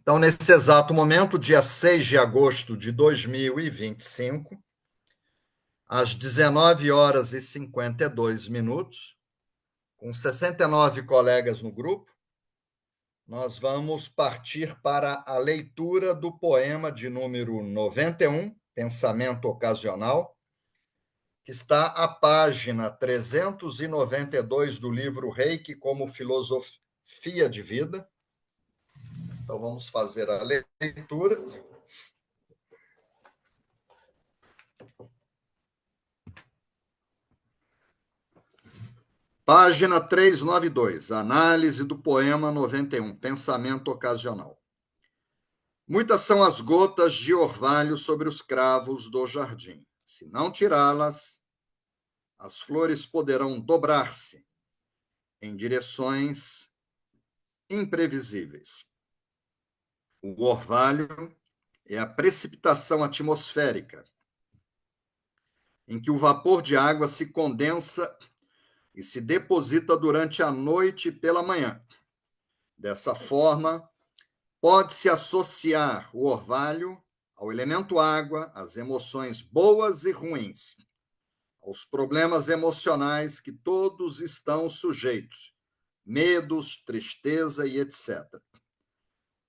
Então, nesse exato momento, dia 6 de agosto de 2025, às 19 horas e 52 minutos, com 69 colegas no grupo, nós vamos partir para a leitura do poema de número 91, Pensamento Ocasional, que está à página 392 do livro Reiki como Filosofia de Vida. Então, vamos fazer a leitura. Página 392, análise do poema 91, Pensamento Ocasional. Muitas são as gotas de orvalho sobre os cravos do jardim. Se não tirá-las, as flores poderão dobrar-se em direções imprevisíveis. O orvalho é a precipitação atmosférica, em que o vapor de água se condensa e se deposita durante a noite e pela manhã. Dessa forma, pode-se associar o orvalho ao elemento água, às emoções boas e ruins, aos problemas emocionais que todos estão sujeitos, medos, tristeza e etc.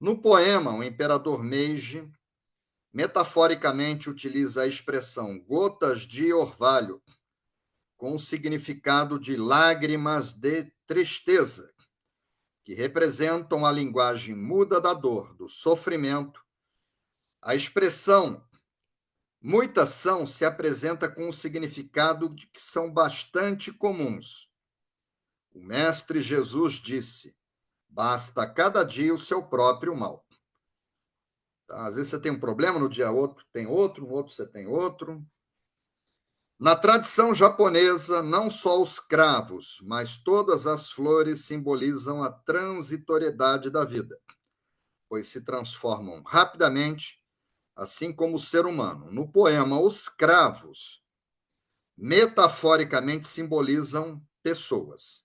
No poema, o imperador Meiji metaforicamente utiliza a expressão gotas de orvalho com o significado de lágrimas de tristeza, que representam a linguagem muda da dor, do sofrimento. A expressão muitas são se apresenta com um significado de que são bastante comuns. O Mestre Jesus disse: basta cada dia o seu próprio mal. Tá? Às vezes você tem um problema, no dia outro tem outro, no outro você tem outro. Na tradição japonesa, não só os cravos, mas todas as flores simbolizam a transitoriedade da vida, pois se transformam rapidamente, assim como o ser humano. No poema, os cravos, metaforicamente, simbolizam pessoas.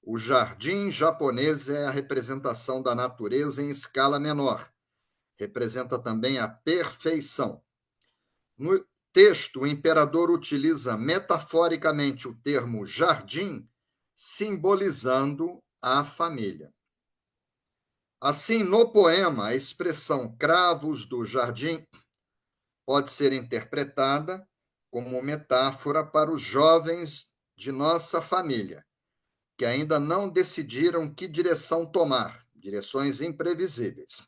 O jardim japonês é a representação da natureza em escala menor. Representa também a perfeição. No texto, o imperador utiliza metaforicamente o termo jardim, simbolizando a família. Assim, no poema, a expressão cravos do jardim pode ser interpretada como metáfora para os jovens de nossa família, que ainda não decidiram que direção tomar, direções imprevisíveis.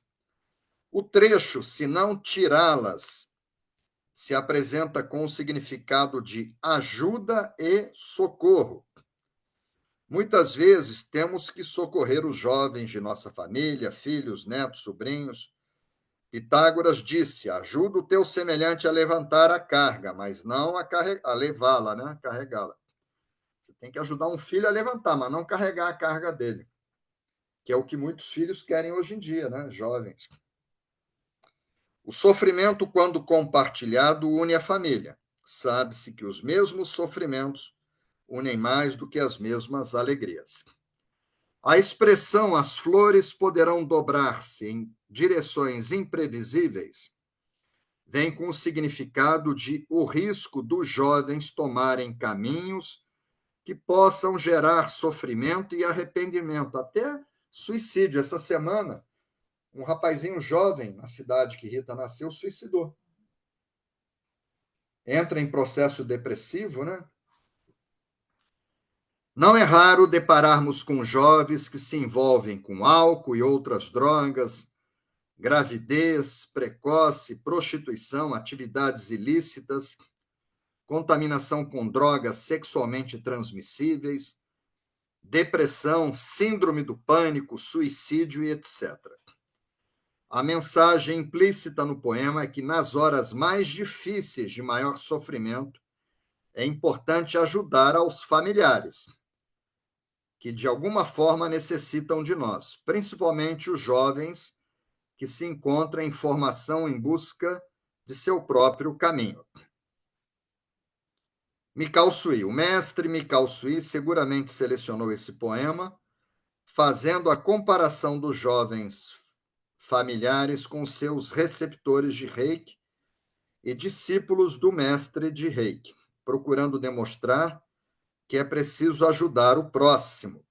O trecho, se não tirá-las, se apresenta com o significado de ajuda e socorro. Muitas vezes temos que socorrer os jovens de nossa família, filhos, netos, sobrinhos. Pitágoras disse: ajuda o teu semelhante a levantar a carga, mas não a levá-la, né? A carregá-la. Você tem que ajudar um filho a levantar, mas não carregar a carga dele, que é o que muitos filhos querem hoje em dia, né? Jovens. O sofrimento, quando compartilhado, une a família. Sabe-se que os mesmos sofrimentos unem mais do que as mesmas alegrias. A expressão as flores poderão dobrar-se em direções imprevisíveis vem com o significado de o risco dos jovens tomarem caminhos que possam gerar sofrimento e arrependimento, até suicídio. Essa semana, um rapazinho jovem na cidade que Rita nasceu suicidou. Entra em processo depressivo, né? Não é raro depararmos com jovens que se envolvem com álcool e outras drogas, gravidez precoce, prostituição, atividades ilícitas, contaminação com drogas sexualmente transmissíveis, depressão, síndrome do pânico, suicídio e etc. A mensagem implícita no poema é que, nas horas mais difíceis de maior sofrimento, é importante ajudar aos familiares, que de alguma forma necessitam de nós, principalmente os jovens que se encontram em formação em busca de seu próprio caminho. Mikao Sui, o mestre Mikao Sui seguramente selecionou esse poema, fazendo a comparação dos jovens familiares com seus receptores de Reiki e discípulos do mestre de Reiki, procurando demonstrar que é preciso ajudar o próximo.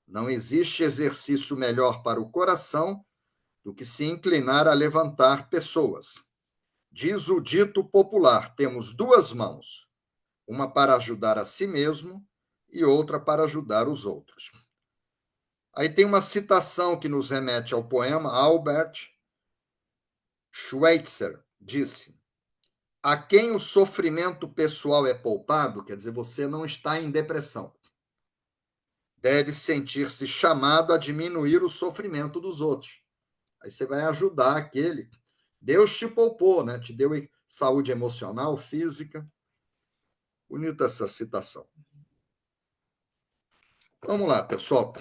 Não existe exercício melhor para o coração do que se inclinar a levantar pessoas. Diz o dito popular: temos duas mãos, uma para ajudar a si mesmo e outra para ajudar os outros. Aí tem uma citação que nos remete ao poema. Albert Schweitzer disse: a quem o sofrimento pessoal é poupado, quer dizer, você não está em depressão, deve sentir-se chamado a diminuir o sofrimento dos outros. Aí você vai ajudar aquele. Deus te poupou, né? Te deu saúde emocional, física. Bonita essa citação. Vamos lá, pessoal.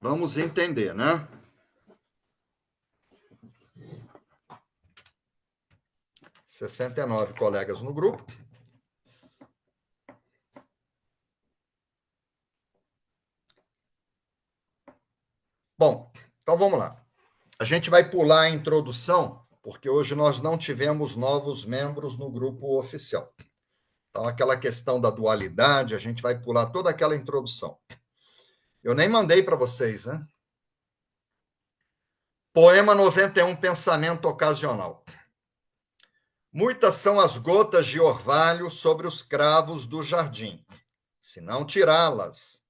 Vamos entender, né? Sessenta e 69 colegas no grupo. Bom, então vamos lá. A gente vai pular a introdução, porque hoje nós não tivemos novos membros no grupo oficial. Então, aquela questão da dualidade, a gente vai pular toda aquela introdução. Eu nem mandei para vocês, né? Poema 91, Pensamento Ocasional. Muitas são as gotas de orvalho sobre os cravos do jardim. Se não tirá-las,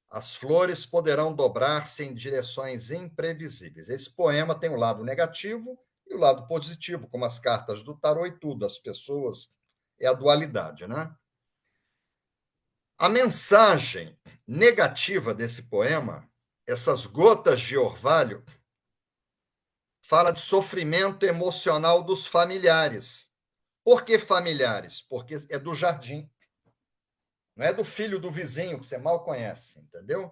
as flores poderão dobrar-se em direções imprevisíveis. Esse poema tem o lado negativo e o lado positivo, como as cartas do tarô e tudo, as pessoas, é a dualidade, né? A mensagem negativa desse poema, essas gotas de orvalho, fala de sofrimento emocional dos familiares. Por que familiares? Porque é do jardim. Não é do filho do vizinho, que você mal conhece, entendeu?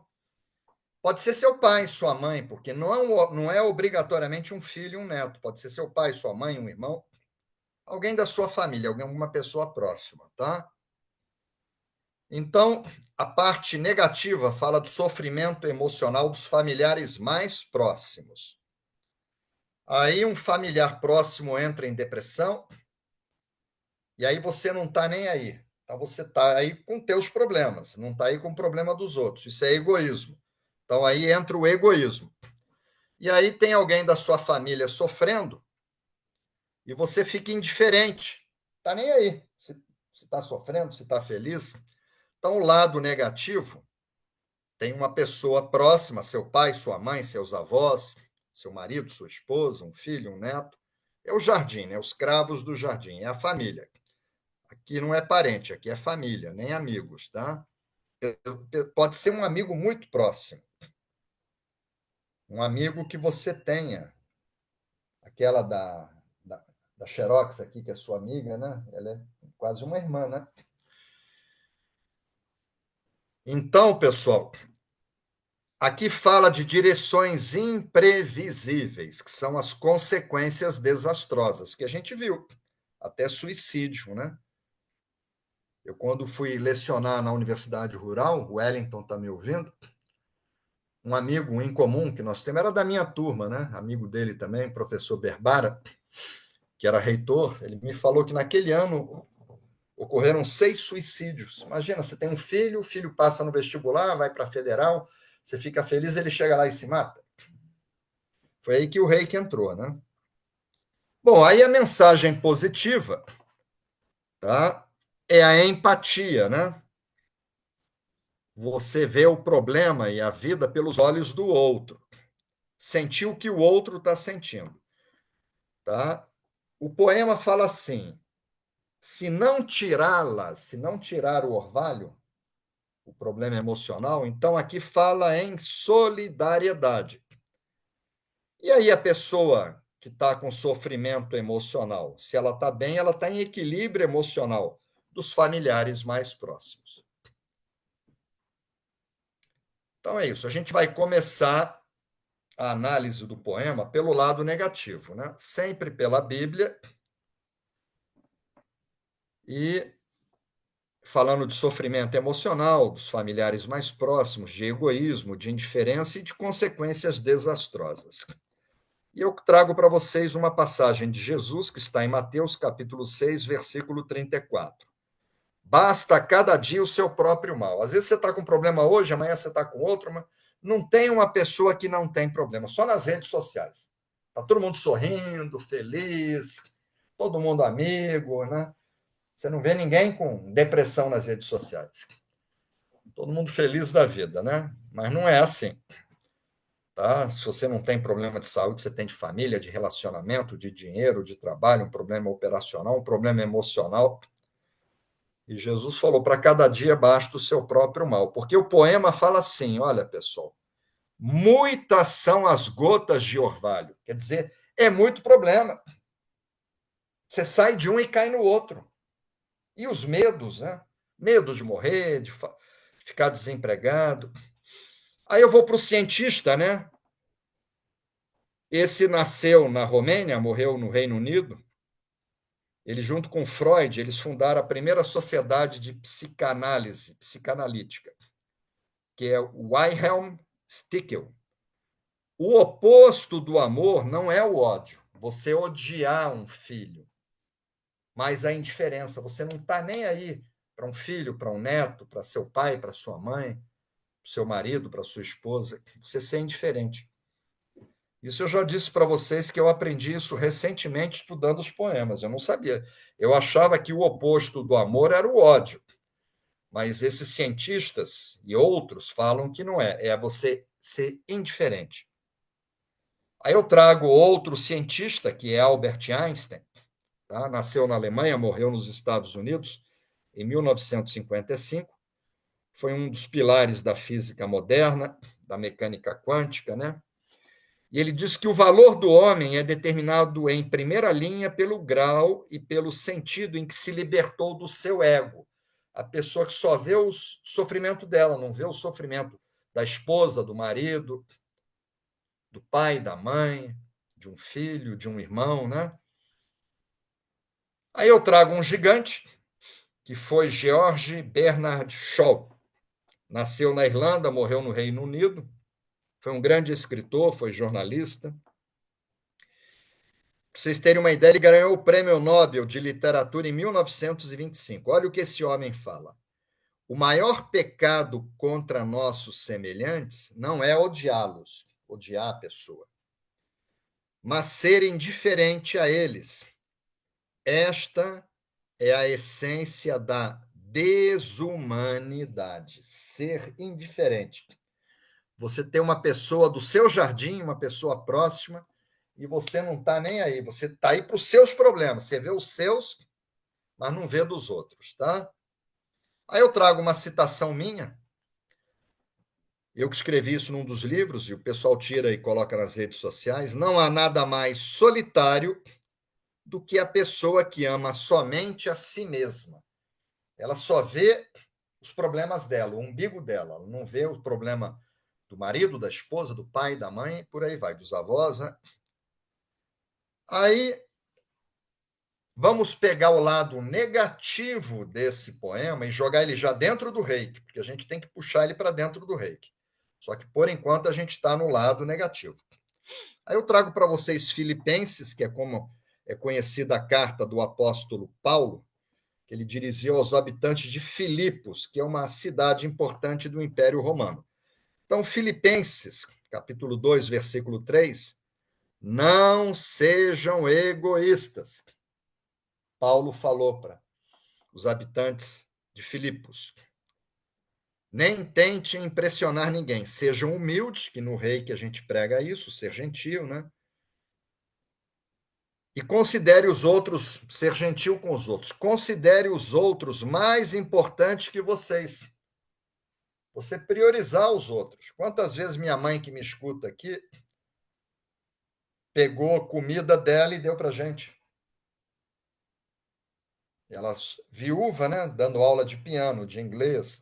Pode ser seu pai, sua mãe, porque não é obrigatoriamente um filho e um neto. Pode ser seu pai, sua mãe, um irmão, alguém da sua família, alguma pessoa próxima, tá? Então, a parte negativa fala do sofrimento emocional dos familiares mais próximos. Aí um familiar próximo entra em depressão e aí você não está nem aí. Então, você está aí com teus problemas, não está aí com o problema dos outros. Isso é egoísmo. Então, aí entra o egoísmo. E aí tem alguém da sua família sofrendo e você fica indiferente. Está nem aí. Se está sofrendo, se está feliz. Então, o lado negativo tem uma pessoa próxima, seu pai, sua mãe, seus avós, seu marido, sua esposa, um filho, um neto. É o jardim, né? Os cravos do jardim, é a família. Aqui não é parente, aqui é família, nem amigos, tá? Pode ser um amigo muito próximo. Um amigo que você tenha. Aquela da Xerox aqui, que é sua amiga, né? Ela é quase uma irmã, né? Então, pessoal, aqui fala de direções imprevisíveis, que são as consequências desastrosas, que a gente viu, até suicídio, né? Eu, quando fui lecionar na Universidade Rural, o Wellington está me ouvindo, um amigo em comum que nós temos, era da minha turma, né? Amigo dele também, professor Berbara, que era reitor, ele me falou que naquele ano ocorreram 6 suicídios. Imagina, você tem um filho, o filho passa no vestibular, vai para a federal, você fica feliz, ele chega lá e se mata. Foi aí que o Reiki entrou, né? Bom, aí a mensagem positiva, tá? É a empatia, né? Você vê o problema e a vida pelos olhos do outro. Sentir o que o outro está sentindo, tá? O poema fala assim: se não tirá-la, se não tirar o orvalho, o problema emocional, então aqui fala em solidariedade. E aí a pessoa que está com sofrimento emocional, se ela está bem, ela está em equilíbrio emocional dos familiares mais próximos. Então é isso. A gente vai começar a análise do poema pelo lado negativo, né? Sempre pela Bíblia e falando de sofrimento emocional, dos familiares mais próximos, de egoísmo, de indiferença e de consequências desastrosas. E eu trago para vocês uma passagem de Jesus que está em Mateus capítulo 6, versículo 34. Basta a cada dia o seu próprio mal. Às vezes você está com um problema hoje, amanhã você está com outro, mas não tem uma pessoa que não tem problema, só nas redes sociais. Está todo mundo sorrindo, feliz, todo mundo amigo, né? Você não vê ninguém com depressão nas redes sociais. Todo mundo feliz da vida, né? Mas não é assim. Tá? Se você não tem problema de saúde, você tem de família, de relacionamento, de dinheiro, de trabalho, um problema operacional, um problema emocional. E Jesus falou: para cada dia basta o seu próprio mal. Porque o poema fala assim: olha, pessoal, muitas são as gotas de orvalho. Quer dizer, é muito problema. Você sai de um e cai no outro. E os medos, né? Medo de morrer, de ficar desempregado. Aí eu vou para o cientista, né? Esse nasceu na Romênia, morreu no Reino Unido. Ele, junto com Freud, eles fundaram a primeira sociedade de psicanálise, psicanalítica, que é o Wilhelm Stickel. O oposto do amor não é o ódio, você odiar um filho, mas a indiferença. Você não está nem aí para um filho, para um neto, para seu pai, para sua mãe, para seu marido, para sua esposa. Você ser indiferente. Isso eu já disse para vocês que eu aprendi isso recentemente estudando os poemas. Eu não sabia. Eu achava que o oposto do amor era o ódio. Mas esses cientistas e outros falam que não é. É você ser indiferente. Aí eu trago outro cientista, que é Albert Einstein. Tá? Nasceu na Alemanha, morreu nos Estados Unidos em 1955. Foi um dos pilares da física moderna, da mecânica quântica, né? E ele diz que o valor do homem é determinado em primeira linha pelo grau e pelo sentido em que se libertou do seu ego. A pessoa que só vê o sofrimento dela, não vê o sofrimento da esposa, do marido, do pai, da mãe, de um filho, de um irmão, né? Aí eu trago um gigante, que foi George Bernard Shaw. Nasceu na Irlanda, morreu no Reino Unido. Foi um grande escritor, foi jornalista. Para vocês terem uma ideia, ele ganhou o Prêmio Nobel de Literatura em 1925. Olha o que esse homem fala. O maior pecado contra nossos semelhantes não é odiá-los, odiar a pessoa, mas ser indiferente a eles. Esta é a essência da desumanidade, ser indiferente. Você tem uma pessoa do seu jardim, uma pessoa próxima, e você não está nem aí. Você está aí para os seus problemas. Você vê os seus, mas não vê dos outros, tá? Aí eu trago uma citação minha. Eu que escrevi isso num dos livros, e o pessoal tira e coloca nas redes sociais. Não há nada mais solitário do que a pessoa que ama somente a si mesma. Ela só vê os problemas dela, o umbigo dela. Ela não vê o problema do marido, da esposa, do pai, da mãe, por aí vai, dos avós, né? Aí vamos pegar o lado negativo desse poema e jogar ele já dentro do reiki, porque a gente tem que puxar ele para dentro do reiki. Só que, por enquanto, a gente está no lado negativo. Aí eu trago para vocês Filipenses, que é como é conhecida a carta do apóstolo Paulo, que ele dirigiu aos habitantes de Filipos, que é uma cidade importante do Império Romano. Então, Filipenses, capítulo 2, versículo 3, não sejam egoístas. Paulo falou para os habitantes de Filipos. Nem tente impressionar ninguém. Sejam humildes, que no rei que a gente prega isso, ser gentil, né? E considere os outros, ser gentil com os outros. Considere os outros mais importantes que vocês. Você priorizar os outros. Quantas vezes minha mãe que me escuta aqui pegou a comida dela e deu para gente? Ela viúva, né? Dando aula de piano, de inglês.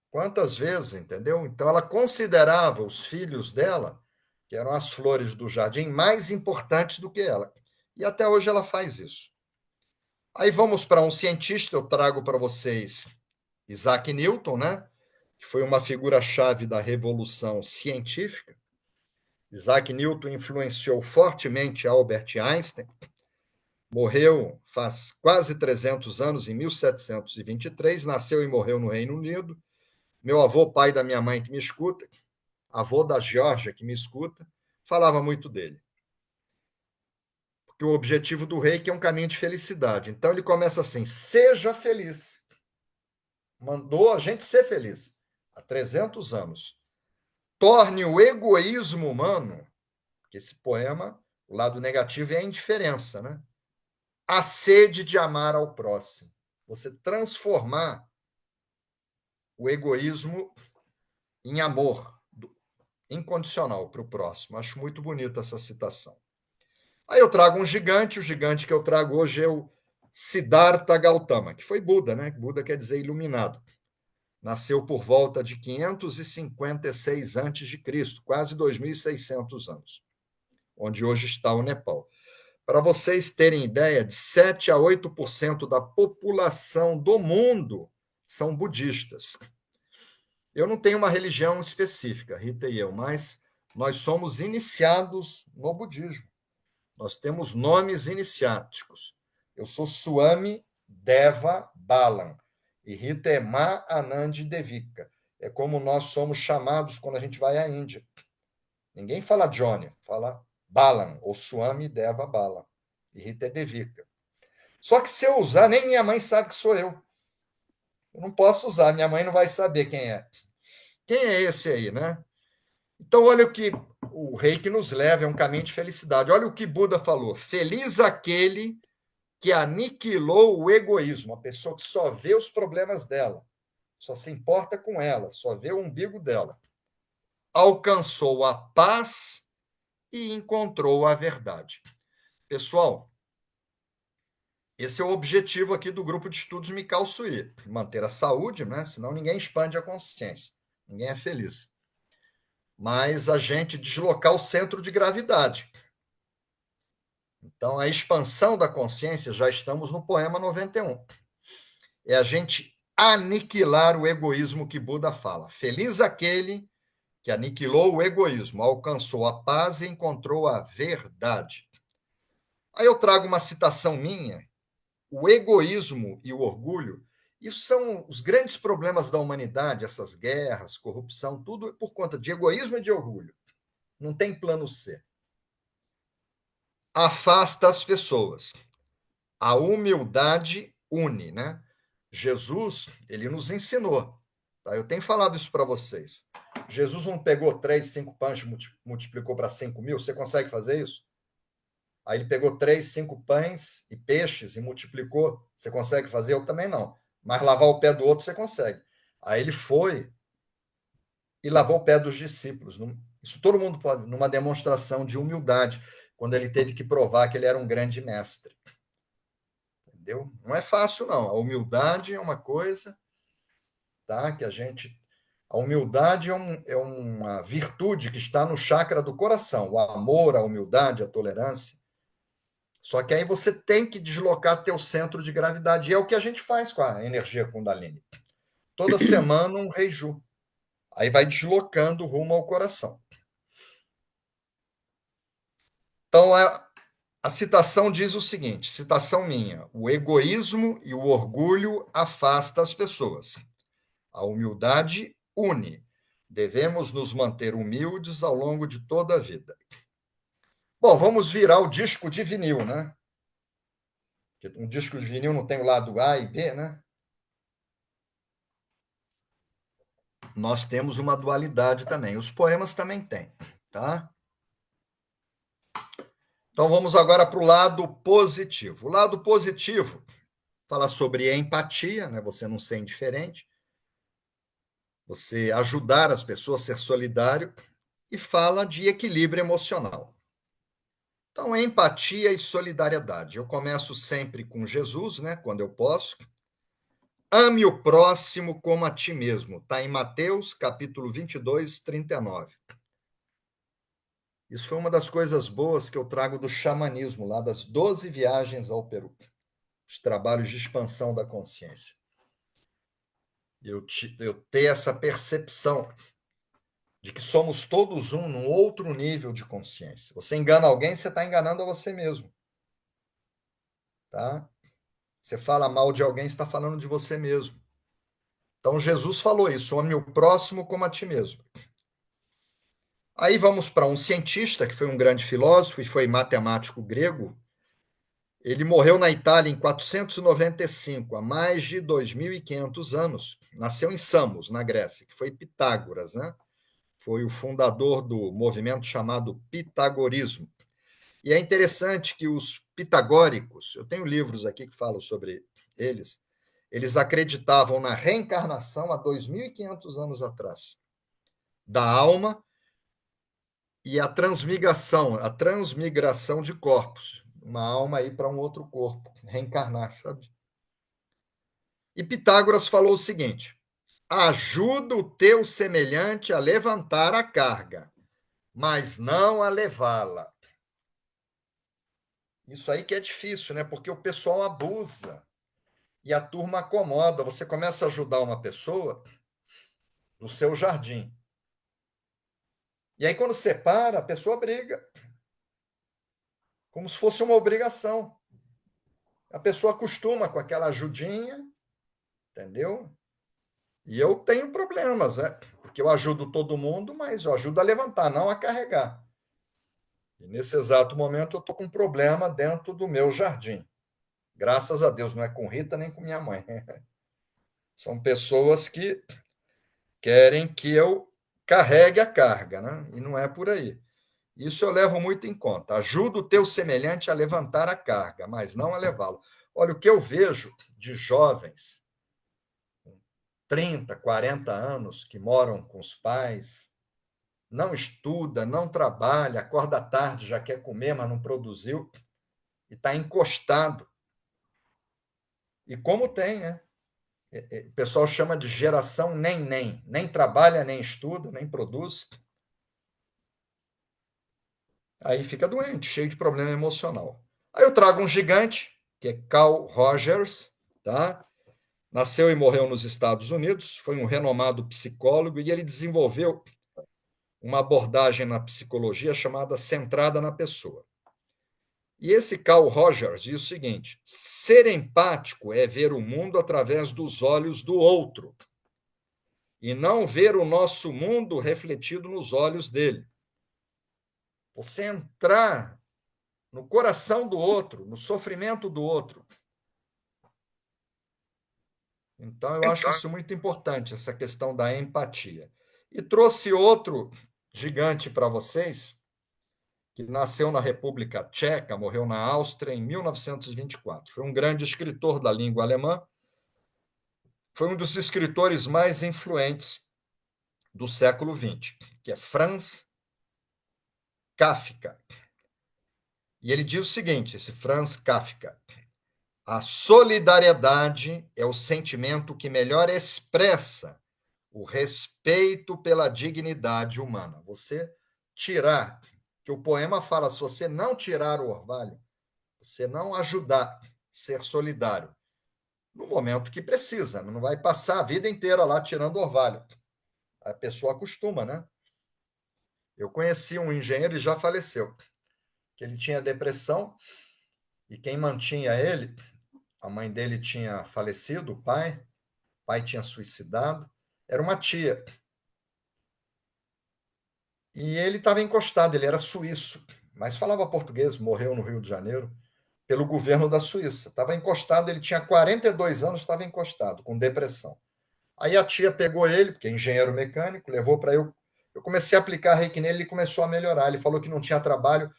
Quantas vezes, entendeu? Então ela considerava os filhos dela, que eram as flores do jardim, mais importantes do que ela. E até hoje ela faz isso. Aí vamos para um cientista, eu trago para vocês Isaac Newton, né? Que foi uma figura-chave da revolução científica. Isaac Newton influenciou fortemente Albert Einstein. Morreu faz quase 300 anos, em 1723, nasceu e morreu no Reino Unido. Meu avô, pai da minha mãe que me escuta, avô da Geórgia que me escuta, falava muito dele. Porque o objetivo do reiki é um caminho de felicidade. Então ele começa assim: seja feliz. Mandou a gente ser feliz há 300 anos. Torne o egoísmo humano, que esse poema, o lado negativo é a indiferença, né? A sede de amar ao próximo. Você transformar o egoísmo em amor incondicional para o próximo. Acho muito bonita essa citação. Aí eu trago um gigante, o gigante que eu trago hoje é o Siddhartha Gautama, que foi Buda, né? Buda quer dizer iluminado. Nasceu por volta de 556 a.C., quase 2.600 anos, onde hoje está o Nepal. Para vocês terem ideia, de 7 a 8% da população do mundo são budistas. Eu não tenho uma religião específica, Rita e eu, mas nós somos iniciados no budismo. Nós temos nomes iniciáticos. Eu sou Swami Deva Balan e Rita é Ma Anand Devika. É como nós somos chamados quando a gente vai à Índia. Ninguém fala Johnny, fala Balan ou Swami Deva Balan. E Rita é Devika. Só que se eu usar, nem minha mãe sabe que sou eu. Eu não posso usar, minha mãe não vai saber quem é. Quem é esse aí, né? Então, olha o que o reiki nos leva, é um caminho de felicidade. Olha o que Buda falou: feliz aquele que aniquilou o egoísmo, a pessoa que só vê os problemas dela, só se importa com ela, só vê o umbigo dela. Alcançou a paz e encontrou a verdade. Pessoal, esse é o objetivo aqui do grupo de estudos Mikao Sui, manter a saúde, né? Senão ninguém expande a consciência, ninguém é feliz. Mas a gente deslocar o centro de gravidade. Então, a expansão da consciência, já estamos no poema 91. É a gente aniquilar o egoísmo que Buda fala. Feliz aquele que aniquilou o egoísmo, alcançou a paz e encontrou a verdade. Aí eu trago uma citação minha: o egoísmo e o orgulho, isso são os grandes problemas da humanidade, essas guerras, corrupção, tudo por conta de egoísmo e de orgulho. Não tem plano C. Afasta as pessoas. A humildade une, né? Jesus, ele nos ensinou. Tá? Eu tenho falado isso para vocês. Jesus não pegou 3, 5 pães, multiplicou para 5.000. Você consegue fazer isso? Aí ele pegou 3, 5 pães e peixes e multiplicou. Você consegue fazer? Eu também não. Mas lavar o pé do outro você consegue. Aí ele foi e lavou o pé dos discípulos. Isso todo mundo pode, numa demonstração de humildade, quando ele teve que provar que ele era um grande mestre. Entendeu? Não é fácil, não. A humildade é uma coisa, tá? Que a gente. A humildade é uma virtude que está no chakra do coração. O amor, a humildade, a tolerância. Só que aí você tem que deslocar teu centro de gravidade. E é o que a gente faz com a energia Kundalini. Toda semana um reiju. Aí vai deslocando rumo ao coração. Então, a citação diz o seguinte, citação minha: o egoísmo e o orgulho afastam as pessoas. A humildade une. Devemos nos manter humildes ao longo de toda a vida. Bom, vamos virar o disco de vinil, né? Um disco de vinil não tem o lado A e B, né? Nós temos uma dualidade também. Os poemas também têm, tá? Então vamos agora para o lado positivo. O lado positivo fala sobre empatia, né? Você não ser indiferente, você ajudar as pessoas, ser solidário, e fala de equilíbrio emocional. Então, empatia e solidariedade. Eu começo sempre com Jesus, né, quando eu posso. Ame o próximo como a ti mesmo. Está em Mateus, capítulo 22, 39. Isso foi uma das coisas boas que eu trago do xamanismo, lá das 12 viagens ao Peru. os trabalhos de expansão da consciência. Eu ter essa percepção de que somos todos um num outro nível de consciência. Você engana alguém, você está enganando a você mesmo. Tá? Você fala mal de alguém, você está falando de você mesmo. Então, Jesus falou isso: ame o próximo como a ti mesmo. Aí vamos para um cientista, que foi um grande filósofo e foi matemático grego. Ele morreu na Itália em 495, há mais de 2.500 anos. Nasceu em Samos, na Grécia, que foi Pitágoras, né? Foi o fundador do movimento chamado pitagorismo. E é interessante que os pitagóricos, eu tenho livros aqui que falam sobre eles acreditavam na reencarnação há 2.500 anos atrás, da alma e a transmigração de corpos, uma alma ir para um outro corpo, reencarnar, sabe? E Pitágoras falou o seguinte: ajuda o teu semelhante a levantar a carga, mas não a levá-la. Isso aí que é difícil, né? Porque o pessoal abusa e a turma acomoda. Você começa a ajudar uma pessoa no seu jardim. E aí, quando separa, a pessoa briga. Como se fosse uma obrigação. A pessoa acostuma com aquela ajudinha, entendeu? E eu tenho problemas, né? Porque eu ajudo todo mundo, mas eu ajudo a levantar, não a carregar. E nesse exato momento eu estou com um problema dentro do meu jardim. Graças a Deus, não é com Rita nem com minha mãe. São pessoas que querem que eu carregue a carga, né? E não é por aí. Isso eu levo muito em conta. Ajuda o teu semelhante a levantar a carga, mas não a levá-lo. Olha, o que eu vejo de jovens, 30, 40 anos, que moram com os pais, não estuda, não trabalha, acorda tarde, já quer comer, mas não produziu, e está encostado. E como tem, né? O pessoal chama de geração nem. Nem trabalha, nem estuda, nem produz. Aí fica doente, cheio de problema emocional. Aí eu trago um gigante, que é Carl Rogers, tá? Nasceu e morreu nos Estados Unidos, foi um renomado psicólogo e ele desenvolveu uma abordagem na psicologia chamada centrada na pessoa. E esse Carl Rogers diz o seguinte: ser empático é ver o mundo através dos olhos do outro e não ver o nosso mundo refletido nos olhos dele. Você entrar no coração do outro, no sofrimento do outro. Então, eu acho isso muito importante, essa questão da empatia. E trouxe outro gigante para vocês, que nasceu na República Tcheca, morreu na Áustria em 1924. Foi um grande escritor da língua alemã, foi um dos escritores mais influentes do século XX, que é Franz Kafka. E ele diz o seguinte, esse Franz Kafka: a solidariedade é o sentimento que melhor expressa o respeito pela dignidade humana. Você tirar, que o poema fala, se você não tirar o orvalho, você não ajudar, ser solidário, no momento que precisa, não vai passar a vida inteira lá tirando orvalho. A pessoa acostuma, né? Eu conheci um engenheiro e já faleceu, que ele tinha depressão e quem mantinha ele, a mãe dele tinha falecido, o pai tinha suicidado, era uma tia. E ele estava encostado, ele era suíço, mas falava português, morreu no Rio de Janeiro, pelo governo da Suíça. Estava encostado, ele tinha 42 anos, estava encostado, com depressão. Aí a tia pegou ele, porque é engenheiro mecânico, levou para eu. Eu comecei a aplicar reiki nele, ele começou a melhorar. Ele falou que não tinha trabalho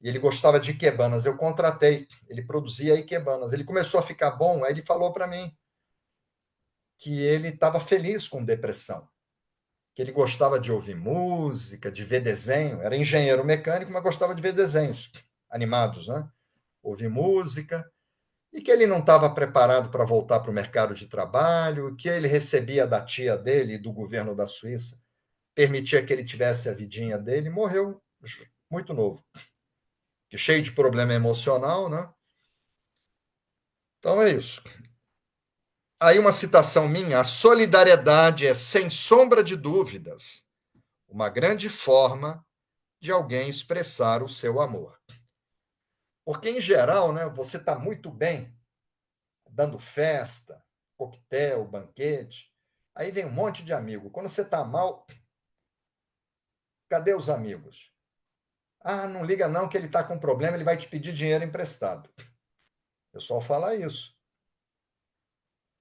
e ele gostava de ikebanas. Eu contratei, ele produzia ikebanas. Ele começou a ficar bom, aí ele falou para mim que ele estava feliz com depressão, que ele gostava de ouvir música, de ver desenho. Era engenheiro mecânico, mas gostava de ver desenhos animados, né? Ouvir música. E que ele não estava preparado para voltar para o mercado de trabalho, que ele recebia da tia dele e do governo da Suíça, permitia que ele tivesse a vidinha dele, morreu muito novo. Cheio de problema emocional, né? Então é isso. Aí uma citação minha: a solidariedade é, sem sombra de dúvidas, uma grande forma de alguém expressar o seu amor. Porque, em geral, né, você está muito bem, dando festa, coquetel, banquete, aí vem um monte de amigo. Quando você está mal, cadê os amigos? Ah, não liga não que ele está com problema, ele vai te pedir dinheiro emprestado. O pessoal fala isso.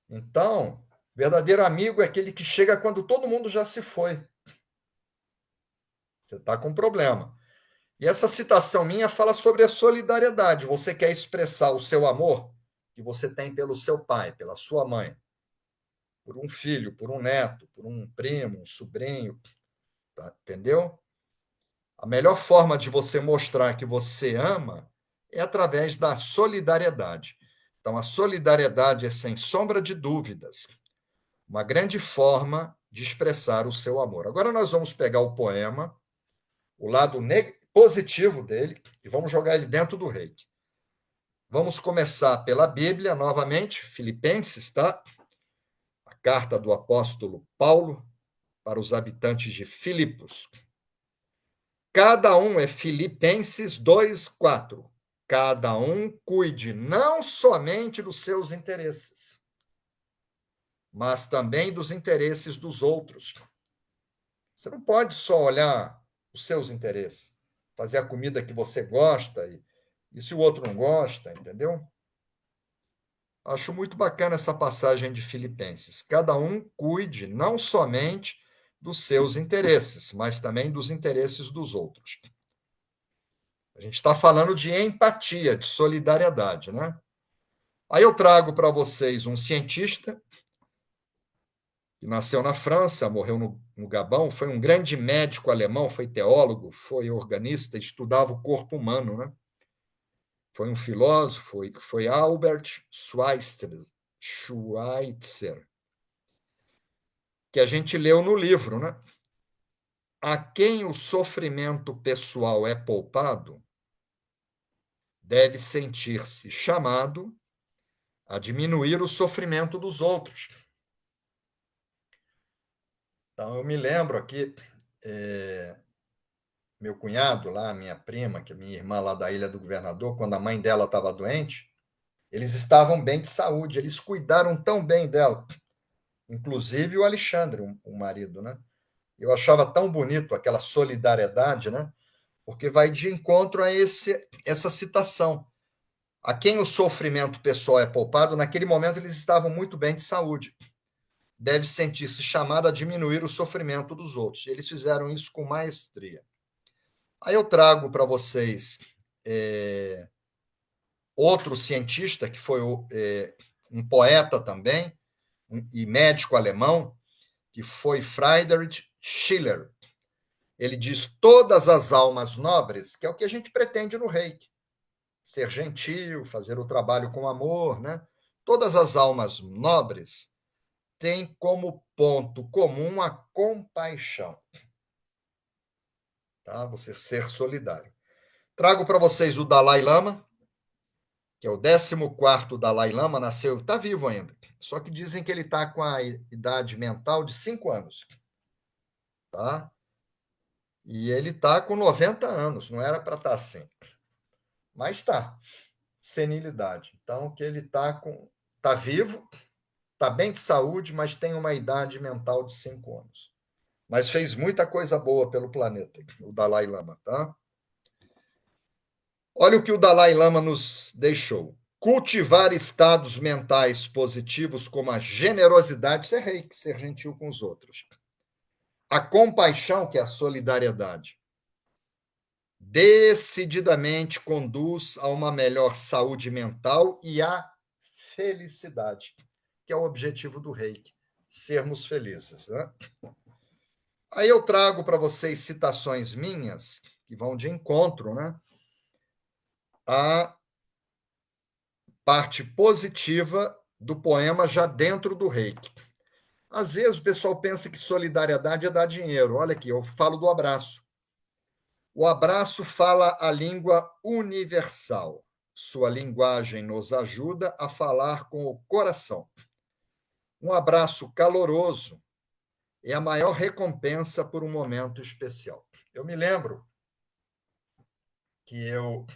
Então, verdadeiro amigo é aquele que chega quando todo mundo já se foi. Você está com problema. E essa citação minha fala sobre a solidariedade. Você quer expressar o seu amor que você tem pelo seu pai, pela sua mãe, por um filho, por um neto, por um primo, um sobrinho, tá? Entendeu? A melhor forma de você mostrar que você ama é através da solidariedade. Então, a solidariedade é, sem sombra de dúvidas, uma grande forma de expressar o seu amor. Agora nós vamos pegar o poema, o lado positivo dele, e vamos jogar ele dentro do reiki. Vamos começar pela Bíblia, novamente, Filipenses, tá? A carta do apóstolo Paulo para os habitantes de Filipos. Cada um é Filipenses 2:4. Cada um cuide não somente dos seus interesses, mas também dos interesses dos outros. Você não pode só olhar os seus interesses, fazer a comida que você gosta e se o outro não gosta, entendeu? Acho muito bacana essa passagem de Filipenses. Cada um cuide não somente dos seus interesses, mas também dos interesses dos outros. A gente está falando de empatia, de solidariedade, né? Aí eu trago para vocês um cientista que nasceu na França, morreu no Gabão, foi um grande médico alemão, foi teólogo, foi organista, estudava o corpo humano, né? Foi um filósofo, foi Albert Schweitzer, que a gente leu no livro, né? A quem o sofrimento pessoal é poupado, deve sentir-se chamado a diminuir o sofrimento dos outros. Então, eu me lembro aqui, meu cunhado lá, minha prima, que é minha irmã lá da Ilha do Governador, quando a mãe dela estava doente, eles estavam bem de saúde, eles cuidaram tão bem dela, inclusive o Alexandre, o marido, né? Eu achava tão bonito aquela solidariedade, né? Porque vai de encontro a essa citação. A quem o sofrimento pessoal é poupado, naquele momento eles estavam muito bem de saúde. Deve sentir-se chamado a diminuir o sofrimento dos outros. Eles fizeram isso com maestria. Aí eu trago para vocês outro cientista, que foi um poeta também, e médico alemão, que foi Friedrich Schiller. Ele diz: todas as almas nobres, que é o que a gente pretende no reiki, ser gentil, fazer o trabalho com amor, né? Todas as almas nobres têm como ponto comum a compaixão, tá? Você ser solidário. Trago para vocês o Dalai Lama, que é o 14º Dalai Lama, nasceu, está vivo ainda. Só que dizem que ele está com a idade mental de 5 anos, tá? E ele está com 90 anos, não era para estar assim. Mas está, senilidade. Então, que ele está vivo, está bem de saúde, mas tem uma idade mental de 5 anos. Mas fez muita coisa boa pelo planeta, o Dalai Lama, tá? Olha o que o Dalai Lama nos deixou. Cultivar estados mentais positivos como a generosidade, ser reiki, ser gentil com os outros. A compaixão, que é a solidariedade, decididamente conduz a uma melhor saúde mental e à felicidade, que é o objetivo do reiki, sermos felizes, né? Aí eu trago para vocês citações minhas, que vão de encontro, né? A parte positiva do poema já dentro do reiki. Às vezes o pessoal pensa que solidariedade é dar dinheiro. Olha aqui, eu falo do abraço. O abraço fala a língua universal. Sua linguagem nos ajuda a falar com o coração. Um abraço caloroso é a maior recompensa por um momento especial. Eu me lembro que eu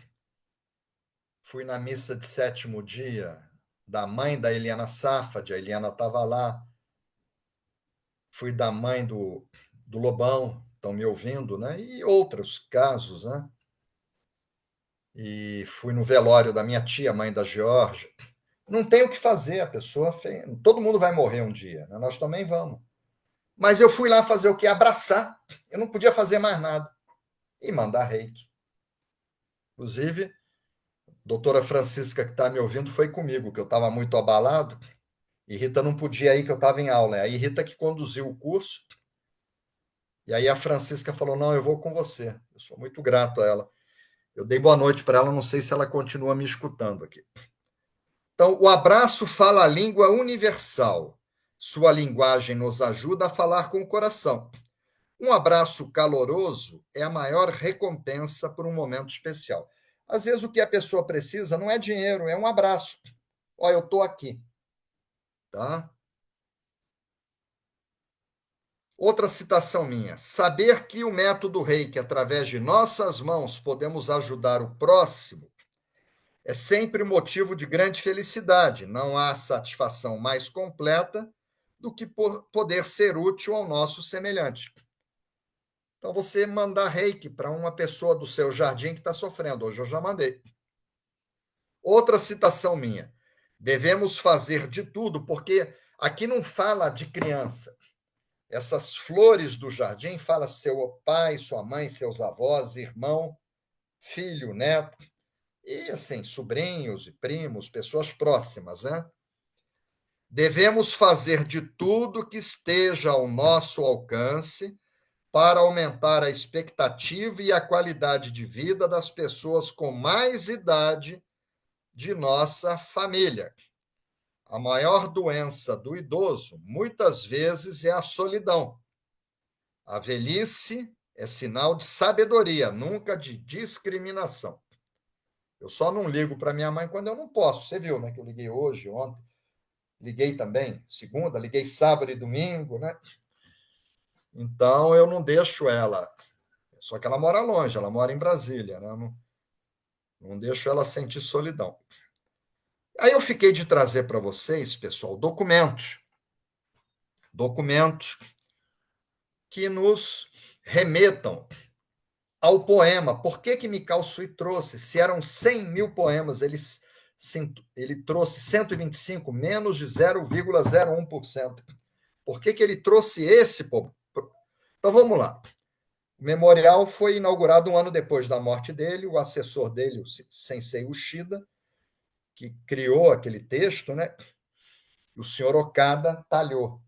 fui na missa de sétimo dia da mãe da Eliana Safad, a Eliana estava lá. Fui da mãe do Lobão, estão me ouvindo, né? E outros casos, né? E fui no velório da minha tia, mãe da Georgia. Não tem o que fazer, a pessoa. Todo mundo vai morrer um dia, né? Nós também vamos. Mas eu fui lá fazer o quê? Abraçar. Eu não podia fazer mais nada. E mandar reiki. Inclusive, a doutora Francisca, que está me ouvindo, foi comigo, que eu estava muito abalado. E Rita não podia ir, que eu estava em aula. Aí Rita que conduziu o curso. E aí a Francisca falou: não, eu vou com você. Eu sou muito grato a ela. Eu dei boa noite para ela, não sei se ela continua me escutando aqui. Então, o abraço fala a língua universal. Sua linguagem nos ajuda a falar com o coração. Um abraço caloroso é a maior recompensa por um momento especial. Às vezes, o que a pessoa precisa não é dinheiro, é um abraço. Olha, eu estou aqui. Tá? Outra citação minha. Saber que o método Reiki, através de nossas mãos, podemos ajudar o próximo, é sempre motivo de grande felicidade. Não há satisfação mais completa do que poder ser útil ao nosso semelhante. Então, você mandar reiki para uma pessoa do seu jardim que está sofrendo. Hoje eu já mandei. Outra citação minha. Devemos fazer de tudo, porque aqui não fala de criança. Essas flores do jardim fala seu pai, sua mãe, seus avós, irmão, filho, neto. E, assim, sobrinhos e primos, pessoas próximas, né? Devemos fazer de tudo que esteja ao nosso alcance para aumentar a expectativa e a qualidade de vida das pessoas com mais idade de nossa família. A maior doença do idoso, muitas vezes, é a solidão. A velhice é sinal de sabedoria, nunca de discriminação. Eu só não ligo para minha mãe quando eu não posso. Você viu, né? Que eu liguei hoje, ontem. Liguei também segunda, liguei sábado e domingo, né? Então eu não deixo ela. Só que ela mora longe, ela mora em Brasília, né? Eu não deixo ela sentir solidão. Aí eu fiquei de trazer para vocês, pessoal, documentos que nos remetam ao poema. Por que Mikao Sui trouxe? Se eram 100 mil poemas, ele trouxe 125, menos de 0,01%. Por que ele trouxe esse? Então vamos lá. O memorial foi inaugurado um ano depois da morte dele. O assessor dele, o Sensei Ushida, que criou aquele texto, né? O senhor Okada talhou,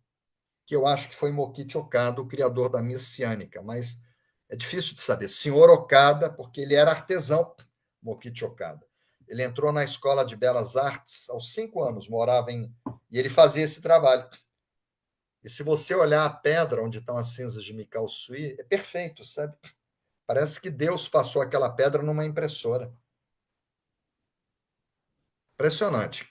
que eu acho que foi Mokichi Okada, o criador da messiânica, mas é difícil de saber. Senhor Okada, porque ele era artesão, Mokichi Okada. Ele entrou na Escola de Belas Artes aos 5 anos, morava em... E ele fazia esse trabalho. E se você olhar a pedra onde estão as cinzas de Mikao Sui, é perfeito, sabe? Parece que Deus passou aquela pedra numa impressora. Impressionante.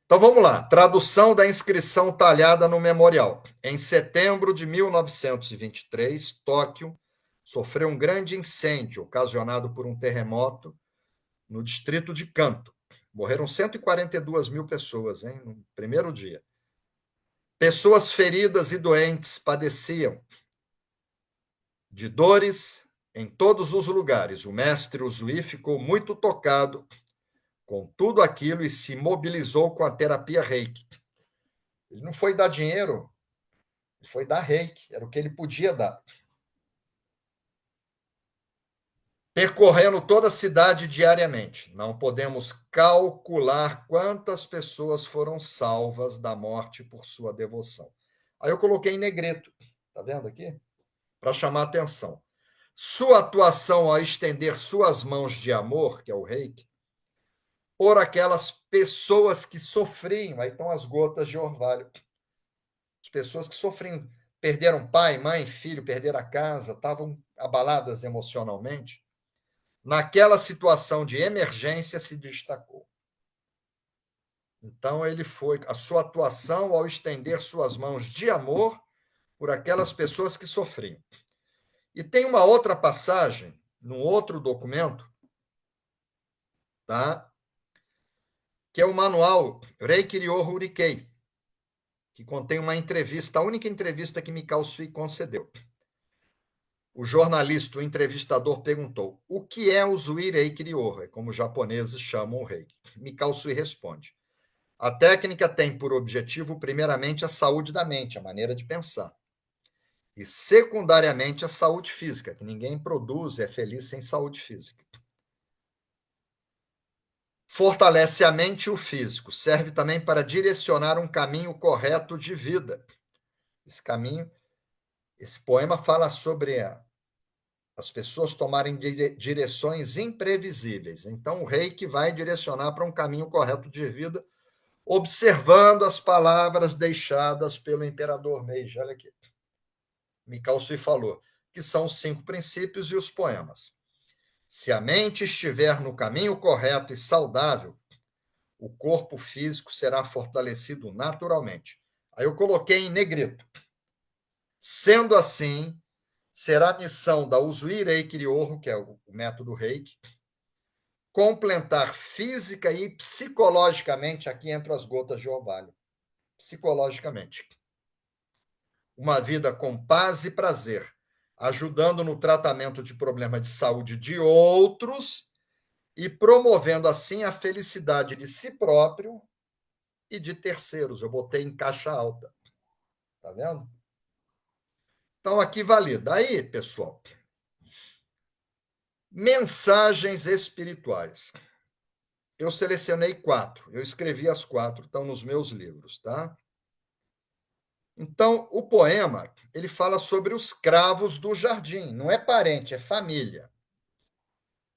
Então vamos lá. Tradução da inscrição talhada no memorial. Em setembro de 1923, Tóquio sofreu um grande incêndio ocasionado por um terremoto no distrito de Kanto. Morreram 142 mil pessoas, hein, no primeiro dia. Pessoas feridas e doentes padeciam de dores em todos os lugares. O mestre Uzui ficou muito tocado com tudo aquilo e se mobilizou com a terapia Reiki. Ele não foi dar dinheiro, ele foi dar Reiki, era o que ele podia dar. Percorrendo toda a cidade diariamente. Não podemos calcular quantas pessoas foram salvas da morte por sua devoção. Aí eu coloquei em negrito, tá vendo aqui? Para chamar a atenção. Sua atuação ao estender suas mãos de amor, que é o Reiki, por aquelas pessoas que sofriam, aí estão as gotas de orvalho. As pessoas que sofriam, perderam pai, mãe, filho, perderam a casa, estavam abaladas emocionalmente. naquela situação de emergência, se destacou. Então, a sua atuação ao estender suas mãos de amor por aquelas pessoas que sofriam. E tem uma outra passagem, num outro documento, tá? Que é o manual Reiki Ryo Hurikei, que contém uma entrevista, a única entrevista que Mikao Sui concedeu. O jornalista, o entrevistador, perguntou: o que é o Zui Reiki Ryo? É como os japoneses chamam o Reiki. Mikao Sui responde: a técnica tem por objetivo, primeiramente, a saúde da mente, a maneira de pensar. E, secundariamente, a saúde física, que ninguém produz, é feliz sem saúde física. Fortalece a mente e o físico. Serve também para direcionar um caminho correto de vida. Esse poema fala sobre as pessoas tomarem direções imprevisíveis. Então, o reiki vai direcionar para um caminho correto de vida, observando as palavras deixadas pelo imperador Meiji. Olha aqui. Mikao Sui falou que são os 5 princípios e os poemas. Se a mente estiver no caminho correto e saudável, o corpo físico será fortalecido naturalmente. Aí eu coloquei em negrito. Sendo assim, será a missão da Usui Reiki Ryo, que é o método Reiki, completar física e psicologicamente, aqui entram as gotas de orvalho, psicologicamente, uma vida com paz e prazer, ajudando no tratamento de problemas de saúde de outros e promovendo assim a felicidade de si próprio e de terceiros. Eu botei em caixa alta. Tá vendo? Então, aqui valida. Aí, pessoal, mensagens espirituais. Eu selecionei 4. Eu escrevi as 4, estão nos meus livros, tá? Então, o poema, ele fala sobre os cravos do jardim. Não é parente, é família.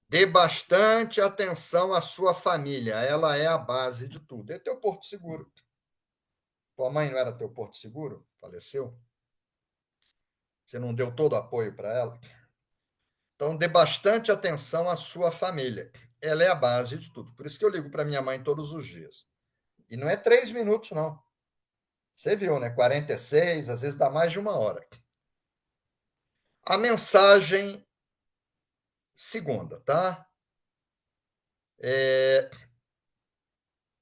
Dê bastante atenção à sua família. Ela é a base de tudo. É teu porto seguro. Tua mãe não era teu porto seguro? Faleceu? Você não deu todo o apoio para ela? Então, dê bastante atenção à sua família. Ela é a base de tudo. Por isso que eu ligo para minha mãe todos os dias. E não é 3 minutos, não. Você viu, né? 46, às vezes dá mais de 1 hora. A mensagem segunda, tá?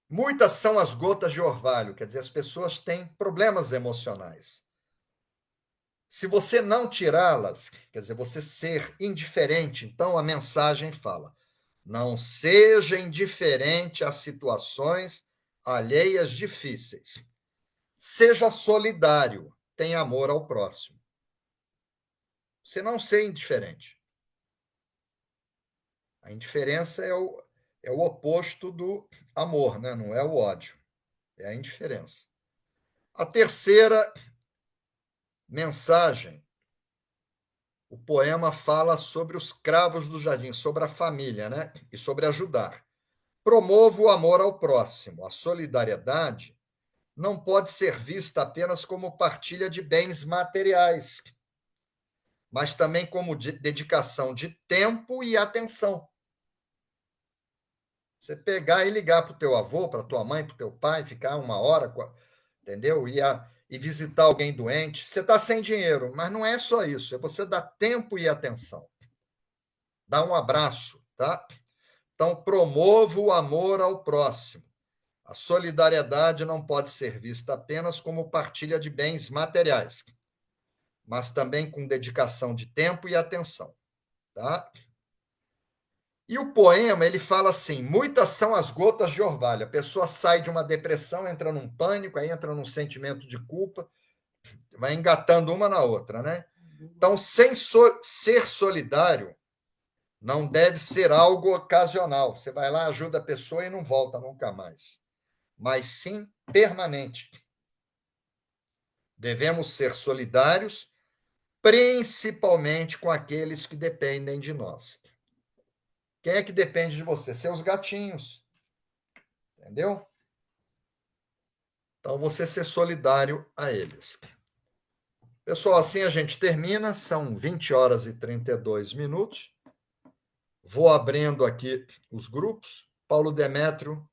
Muitas são as gotas de orvalho, quer dizer, as pessoas têm problemas emocionais. Se você não tirá-las, quer dizer, você ser indiferente, então a mensagem fala: não seja indiferente às situações alheias difíceis. Seja solidário, tenha amor ao próximo. Você não ser indiferente. A indiferença é o oposto do amor, né? Não é o ódio, é a indiferença. A terceira mensagem, o poema fala sobre os cravos do jardim, sobre a família, né? E sobre ajudar. Promova o amor ao próximo. A solidariedade não pode ser vista apenas como partilha de bens materiais, mas também como dedicação de tempo e atenção. Você pegar e ligar para o teu avô, para a tua mãe, para o teu pai, ficar 1 hora, entendeu? E visitar alguém doente. Você está sem dinheiro, mas não é só isso, é você dar tempo e atenção. Dá um abraço, tá? Então, promova o amor ao próximo. A solidariedade não pode ser vista apenas como partilha de bens materiais, mas também com dedicação de tempo e atenção, tá? E o poema, ele fala assim: muitas são as gotas de orvalho. A pessoa sai de uma depressão, entra num pânico, aí entra num sentimento de culpa, vai engatando uma na outra, né? Então, ser solidário não deve ser algo ocasional. Você vai lá, ajuda a pessoa e não volta nunca mais. Mas sim permanente. Devemos ser solidários, principalmente com aqueles que dependem de nós. Quem é que depende de você? Seus gatinhos. Entendeu? Então, você ser solidário a eles. Pessoal, assim a gente termina. São 20 horas e 32 minutos. Vou abrindo aqui os grupos. Paulo Demétrio,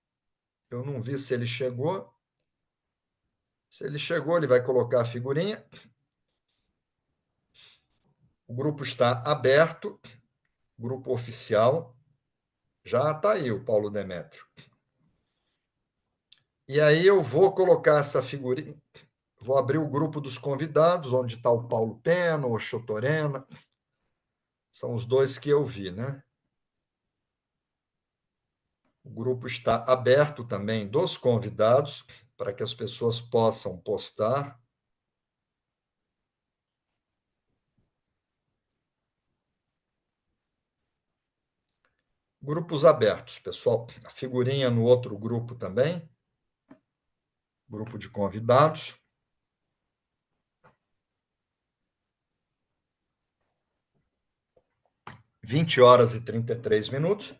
eu não vi se ele chegou. Se ele chegou, ele vai colocar a figurinha. O grupo está aberto, grupo oficial. Já está aí o Paulo Demétrio. E aí eu vou colocar essa figurinha, vou abrir o grupo dos convidados, onde está o Paulo Pena, o Chotorena. São os dois que eu vi, né? O grupo está aberto também dos convidados, para que as pessoas possam postar. Grupos abertos, pessoal. A figurinha no outro grupo também. Grupo de convidados. 20h33.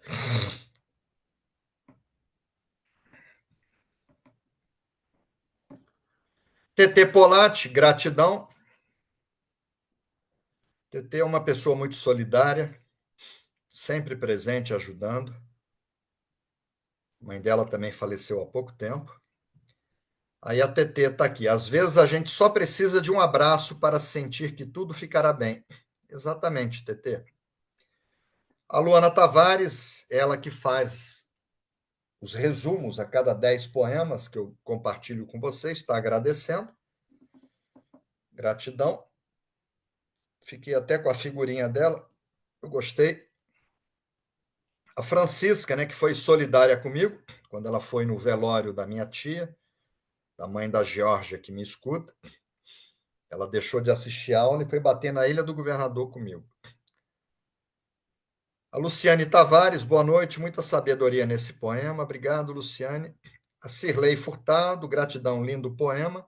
TT Polatti, gratidão. TT é uma pessoa muito solidária, sempre presente, ajudando. A mãe dela também faleceu há pouco tempo. Aí a TT está aqui. Às vezes a gente só precisa de um abraço para sentir que tudo ficará bem. Exatamente, TT. A Luana Tavares, ela que faz os resumos a cada 10 poemas que eu compartilho com vocês, está agradecendo. Gratidão. Fiquei até com a figurinha dela. Eu gostei. A Francisca, né, que foi solidária comigo, quando ela foi no velório da minha tia, da mãe da Geórgia, que me escuta. Ela deixou de assistir a aula e foi bater na Ilha do Governador comigo. A Luciane Tavares, boa noite, muita sabedoria nesse poema. Obrigado, Luciane. A Cirlei Furtado, gratidão, lindo poema.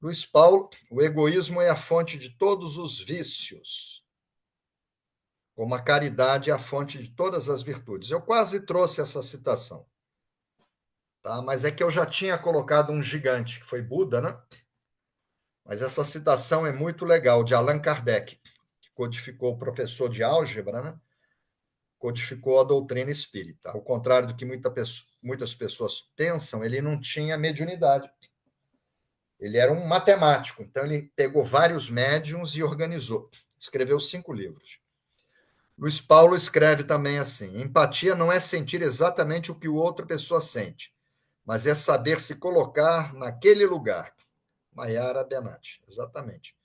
Luiz Paulo, o egoísmo é a fonte de todos os vícios, como a caridade é a fonte de todas as virtudes. Eu quase trouxe essa citação, tá? Mas é que eu já tinha colocado um gigante, que foi Buda, né? Mas essa citação é muito legal, de Allan Kardec, que codificou, o professor de álgebra, né? Codificou a doutrina espírita. Ao contrário do que muitas pessoas pensam, ele não tinha mediunidade. Ele era um matemático, então ele pegou vários médiums e organizou. Escreveu 5 livros. Luiz Paulo escreve também assim: empatia não é sentir exatamente o que a outra pessoa sente, mas é saber se colocar naquele lugar. Maiara Benatti, exatamente.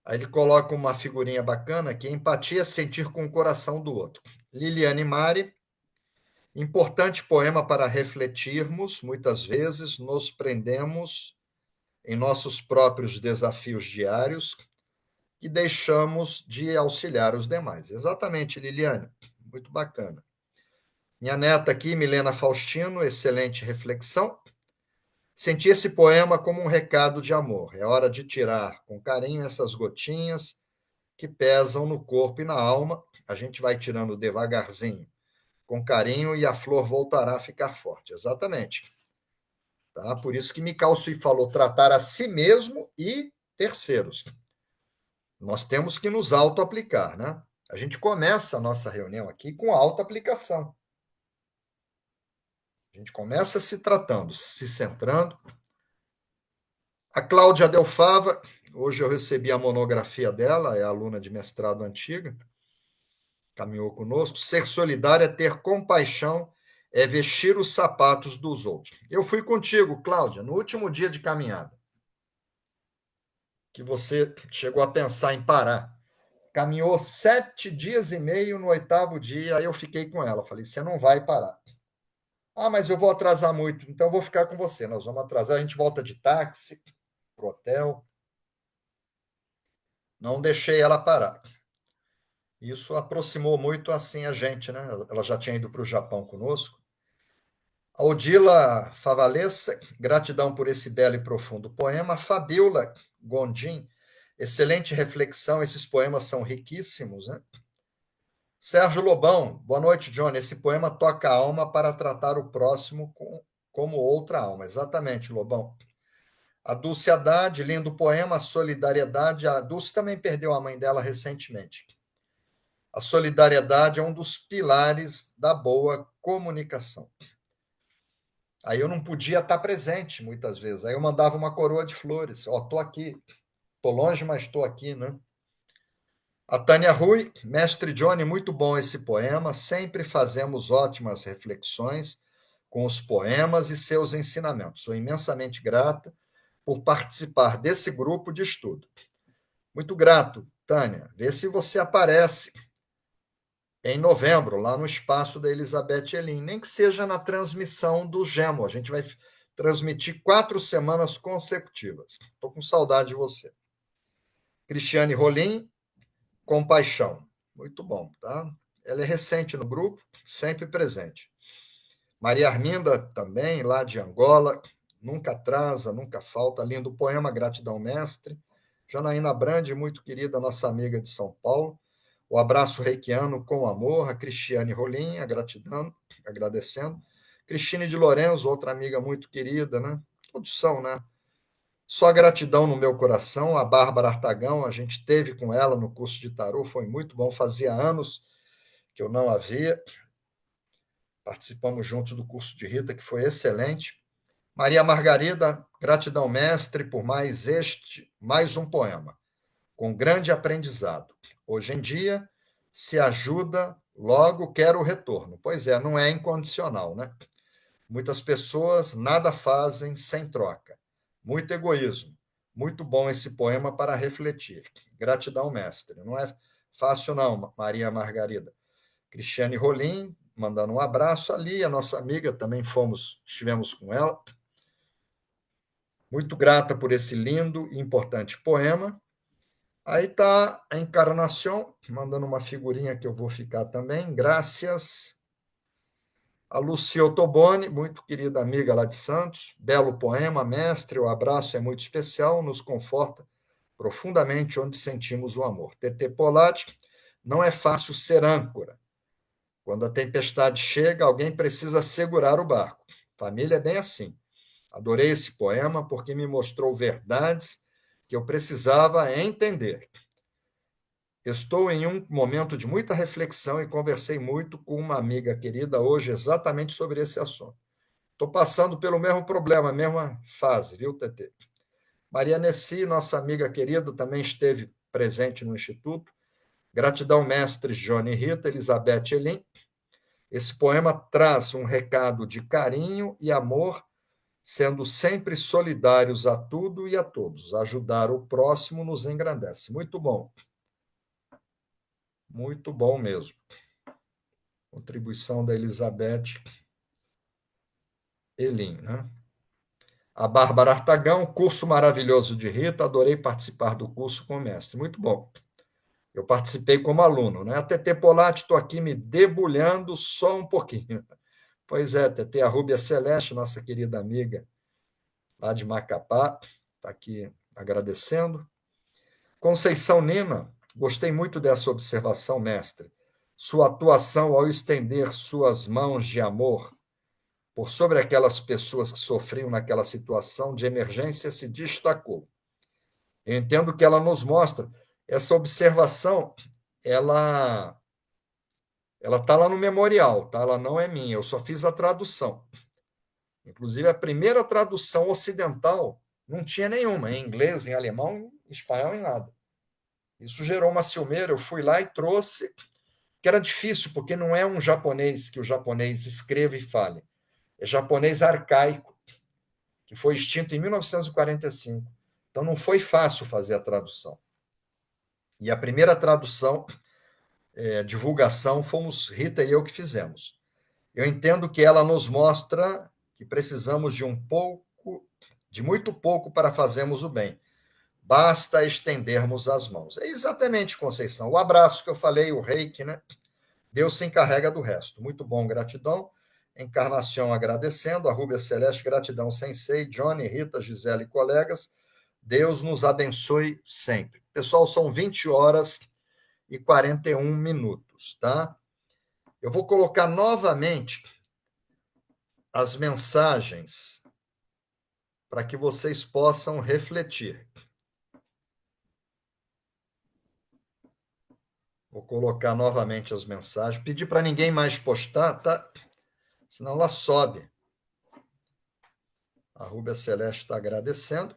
Aí ele coloca uma figurinha bacana que empatia é sentir com o coração do outro. Liliane Mari, importante poema para refletirmos, muitas vezes nos prendemos em nossos próprios desafios diários e deixamos de auxiliar os demais. Exatamente, Liliane, muito bacana. Minha neta aqui, Milena Faustino, excelente reflexão. Senti esse poema como um recado de amor. É hora de tirar com carinho essas gotinhas que pesam no corpo e na alma. A gente vai tirando devagarzinho, com carinho, e a flor voltará a ficar forte. Exatamente. Tá? Por isso que Mikao Sui falou tratar a si mesmo e terceiros. Nós temos que nos auto-aplicar, né? A gente começa a nossa reunião aqui com auto-aplicação. A gente começa se tratando, se centrando. A Cláudia Delfava, hoje eu recebi a monografia dela, é aluna de mestrado antiga, caminhou conosco. Ser solidário é ter compaixão, é vestir os sapatos dos outros. Eu fui contigo, Cláudia, no último dia de caminhada, que você chegou a pensar em parar. Caminhou 7 dias e meio, no 8º dia, aí eu fiquei com ela. Falei, você não vai parar. Ah, mas eu vou atrasar muito, então eu vou ficar com você. Nós vamos atrasar, a gente volta de táxi para o hotel. Não deixei ela parar. Isso aproximou muito assim a gente, né? Ela já tinha ido para o Japão conosco. A Odila Favalesa, gratidão por esse belo e profundo poema. Fabiola Gondim, excelente reflexão, esses poemas são riquíssimos, né? Sérgio Lobão, boa noite, Johnny. Esse poema toca a alma para tratar o próximo como outra alma. Exatamente, Lobão. A Dulce Haddad, lindo poema, Solidariedade. A Dulce também perdeu a mãe dela recentemente. A solidariedade é um dos pilares da boa comunicação. Aí eu não podia estar presente muitas vezes. Aí eu mandava uma coroa de flores. Ó, estou aqui. Estou longe, mas estou aqui, né? A Tânia Rui, mestre Johnny, muito bom esse poema. Sempre fazemos ótimas reflexões com os poemas e seus ensinamentos. Sou imensamente grata por participar desse grupo de estudo. Muito grato, Tânia. Vê se você aparece em novembro, lá no espaço da Elizabeth Elin, nem que seja na transmissão do Gemo. A gente vai transmitir 4 semanas consecutivas. Estou com saudade de você. Cristiane Rolim, Compaixão. Muito bom, tá? Ela é recente no grupo, sempre presente. Maria Arminda, também, lá de Angola, nunca atrasa, nunca falta. Lindo poema, Gratidão, Mestre. Janaína Brandi, muito querida, nossa amiga de São Paulo. O abraço reikiano com amor. A Cristiane Rolim, agradecendo. Cristine de Lorenzo, outra amiga muito querida, né? Todos são, né? Só gratidão no meu coração. A Bárbara Artagão, a gente teve com ela no curso de tarô, foi muito bom. Fazia anos que eu não a via. Participamos juntos do curso de Rita, que foi excelente. Maria Margarida, gratidão, mestre, por mais um poema, com grande aprendizado. Hoje em dia, se ajuda, logo quero o retorno. Pois é, não é incondicional, né? Muitas pessoas nada fazem sem troca. Muito egoísmo. Muito bom esse poema para refletir. Gratidão, mestre. Não é fácil, não, Maria Margarida. Cristiane Rolim, mandando um abraço ali, a nossa amiga, também estivemos com ela. Muito grata por esse lindo e importante poema. Aí está a Encarnação, mandando uma figurinha que eu vou ficar também. Graças. A Lucia Ottoboni, muito querida amiga lá de Santos. Belo poema, mestre. O abraço é muito especial, nos conforta profundamente onde sentimos o amor. TT Polatti, não é fácil ser âncora. Quando a tempestade chega, alguém precisa segurar o barco. Família é bem assim. Adorei esse poema porque me mostrou verdades que eu precisava entender. Estou em um momento de muita reflexão e conversei muito com uma amiga querida hoje exatamente sobre esse assunto. Estou passando pelo mesmo problema, a mesma fase, viu, Tetê? Maria Nessi, nossa amiga querida, também esteve presente no Instituto. Gratidão, mestres Johnny e Rita, Elizabeth Elin. Esse poema traz um recado de carinho e amor, sendo sempre solidários a tudo e a todos. Ajudar o próximo nos engrandece. Muito bom. Muito bom mesmo. Contribuição da Elizabeth Elin, né? A Bárbara Artagão, curso maravilhoso de Rita, adorei participar do curso com o mestre. Muito bom. Eu participei como aluno, né? A TT Polatti, estou aqui me debulhando só um pouquinho. Pois é, TT, a Rúbia Celeste, nossa querida amiga lá de Macapá, está aqui agradecendo. Conceição Nina, gostei muito dessa observação, mestre. Sua atuação ao estender suas mãos de amor por sobre aquelas pessoas que sofriam naquela situação de emergência se destacou. Eu entendo que ela nos mostra essa observação, ela está lá no memorial, tá? Ela não é minha, eu só fiz a tradução. Inclusive, a primeira tradução ocidental não tinha nenhuma, em inglês, em alemão, em espanhol, em nada. Isso gerou uma ciumeira, eu fui lá e trouxe, que era difícil, porque não é um japonês que o japonês escreva e fale. É japonês arcaico, que foi extinto em 1945. Então, não foi fácil fazer a tradução. E a primeira tradução, divulgação, fomos Rita e eu que fizemos. Eu entendo que ela nos mostra que precisamos de muito pouco para fazermos o bem. Basta estendermos as mãos. É exatamente, Conceição. O abraço que eu falei, o reiki, né? Deus se encarrega do resto. Muito bom, gratidão. Encarnação agradecendo. A Rúbia Celeste, gratidão, Sensei. Johnny, Rita, Gisele e colegas. Deus nos abençoe sempre. Pessoal, são 20 horas e 41 minutos, tá? Eu vou colocar novamente as mensagens para que vocês possam refletir. Vou colocar novamente as mensagens. Pedir para ninguém mais postar, tá? Senão ela sobe. A Rúbia Celeste está agradecendo.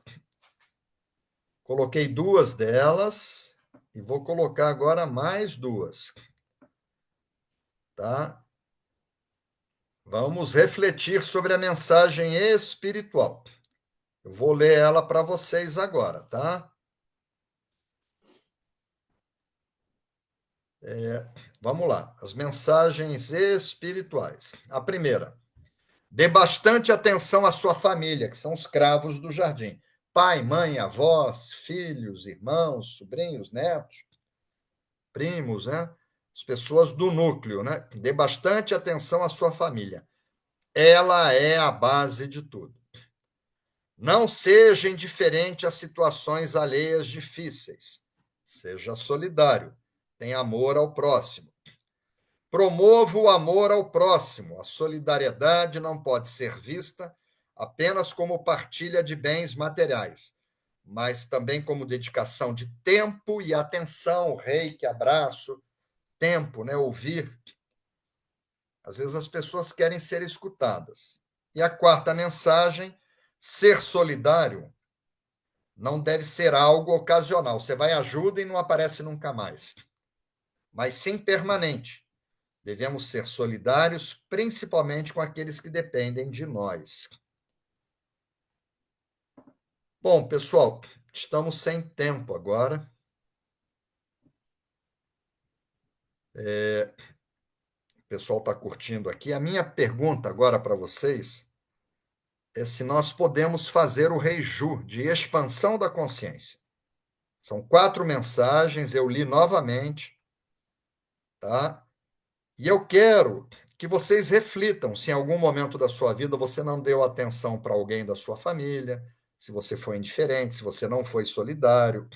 Coloquei duas delas e vou colocar agora mais duas. Tá? Vamos refletir sobre a mensagem espiritual. Eu vou ler ela para vocês agora, tá? Vamos lá. As mensagens espirituais. A primeira. Dê bastante atenção à sua família, que são os cravos do jardim. Pai, mãe, avós, filhos, irmãos, sobrinhos, netos, primos, né? As pessoas do núcleo, né? Dê bastante atenção à sua família. Ela é a base de tudo. Não seja indiferente a situações alheias difíceis. Seja solidário. Tenha amor ao próximo. Promova o amor ao próximo. A solidariedade não pode ser vista apenas como partilha de bens materiais, mas também como dedicação de tempo e atenção, reiki, abraço, tempo, né? Ouvir. Às vezes as pessoas querem ser escutadas. E a quarta mensagem, ser solidário não deve ser algo ocasional. Você vai ajuda e não aparece nunca mais. Mas sim permanente. Devemos ser solidários, principalmente com aqueles que dependem de nós. Bom, pessoal, estamos sem tempo agora. O pessoal está curtindo aqui. A minha pergunta agora para vocês é se nós podemos fazer o reiju de expansão da consciência. São 4 mensagens, eu li novamente, tá? E eu quero que vocês reflitam se em algum momento da sua vida você não deu atenção para alguém da sua família, se você foi indiferente, se você não foi solidário.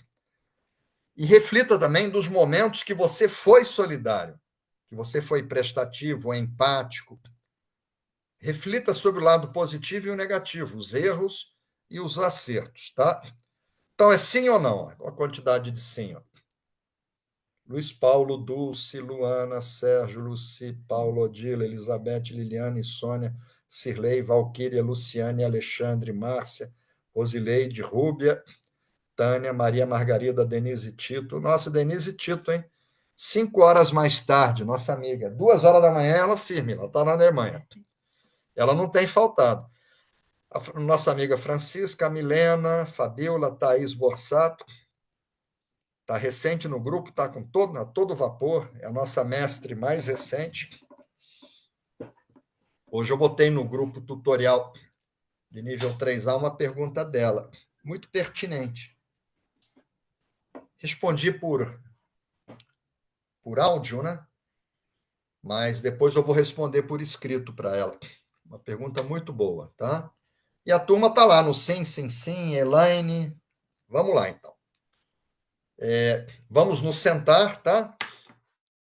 E reflita também dos momentos que você foi solidário, que você foi prestativo, empático. Reflita sobre o lado positivo e o negativo, os erros e os acertos, tá? Então, é sim ou não? A quantidade de sim. Ó. Luiz Paulo, Dulce, Luana, Sérgio, Luci, Paulo, Odila, Elizabeth, Liliane, Sônia, Cirlei, Valquíria, Luciane, Alexandre, Márcia, Rosileide, Rúbia, Tânia, Maria Margarida, Denise Tito. Nossa, Denise Tito, hein? 5 horas mais tarde, nossa amiga. 2 horas da manhã, ela firme, ela está na Alemanha. Ela não tem faltado. A nossa amiga Francisca, Milena, Fabiola, Thaís Borsato, está recente no grupo, está com a todo vapor, é a nossa mestre mais recente. Hoje eu botei no grupo tutorial de nível 3A uma pergunta dela, muito pertinente. Respondi por áudio, né? Mas depois eu vou responder por escrito para ela. Uma pergunta muito boa, tá? E a turma está lá no sim, sim, sim, Elaine. Vamos lá, então. Vamos nos sentar, tá?